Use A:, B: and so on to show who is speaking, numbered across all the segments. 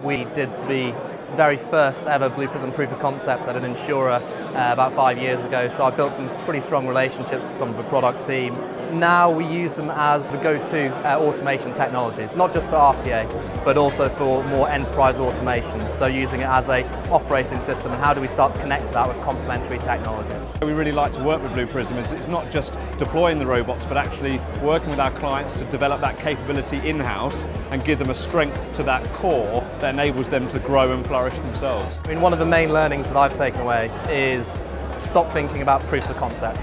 A: We did the very first ever Blue Prism proof of concept at an insurer about 5 years ago, so I built some pretty strong relationships with some of the product team. Now we use them as the go-to automation technologies, not just for RPA, but also for more enterprise automation, so using it as a operating system, and how do we start to connect to that with complementary technologies.
B: We really like to work with Blue Prism is it's not just deploying the robots, but actually working with our clients to develop that capability in-house and give them a strength to that core that enables them to grow and flourish themselves.
A: I mean, one of the main learnings that I've taken away is stop thinking about proofs of concept.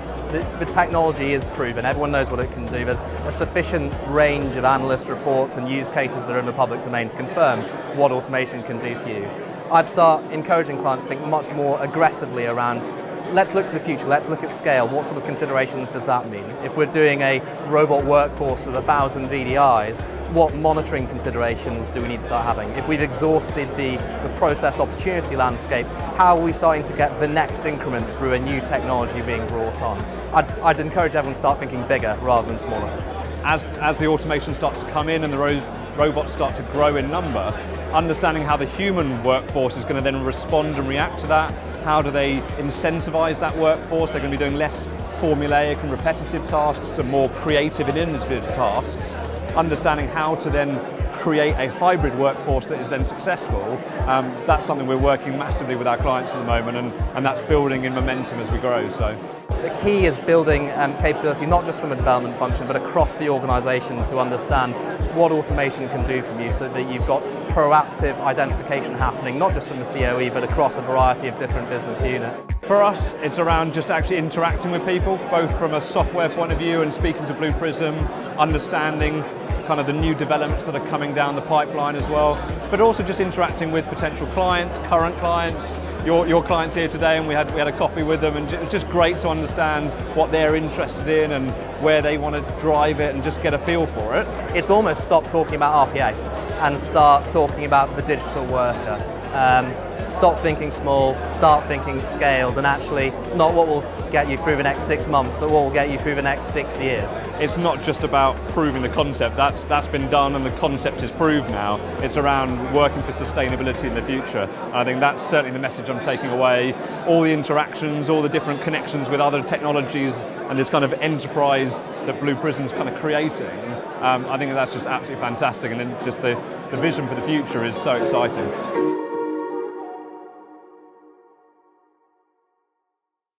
A: The technology is proven, everyone knows what it can do. There's a sufficient range of analyst reports and use cases that are in the public domain to confirm what automation can do for you. I'd start encouraging clients to think much more aggressively around, let's look to the future, let's look at scale. What sort of considerations does that mean? If we're doing a robot workforce of 1,000 VDIs, what monitoring considerations do we need to start having? If we've exhausted the process opportunity landscape, how are we starting to get the next increment through a new technology being brought on? I'd encourage everyone to start thinking bigger rather than smaller.
B: As the automation starts to come in and the robots start to grow in number, understanding how the human workforce is going to then respond and react to that. How do they incentivize that workforce? They're going to be doing less formulaic and repetitive tasks to more creative and innovative tasks. Understanding how to then create a hybrid workforce that is then successful, that's something we're working massively with our clients at the moment, and that's building in momentum as we grow. So.
A: The key is building capability not just from a development function but across the organisation to understand what automation can do for you, so that you've got proactive identification happening not just from the COE but across a variety of different business units.
B: For us, it's around just actually interacting with people, both from a software point of view and speaking to Blue Prism, understanding kind of the new developments that are coming down the pipeline as well, but also just interacting with potential clients, current clients, your clients here today, and we had a coffee with them, and it's just great to understand what they're interested in and where they want to drive it and just get a feel for it.
A: It's almost stop talking about RPA and start talking about the digital worker. Stop thinking small, start thinking scaled, and actually not what will get you through the next 6 months, but what will get you through the next 6 years.
B: It's not just about proving the concept, that's been done and the concept is proved now. It's around working for sustainability in the future. And I think that's certainly the message I'm taking away. All the interactions, all the different connections with other technologies and this kind of enterprise that Blue Prism's kind of creating, I think that's just absolutely fantastic, and then just the vision for the future is so exciting.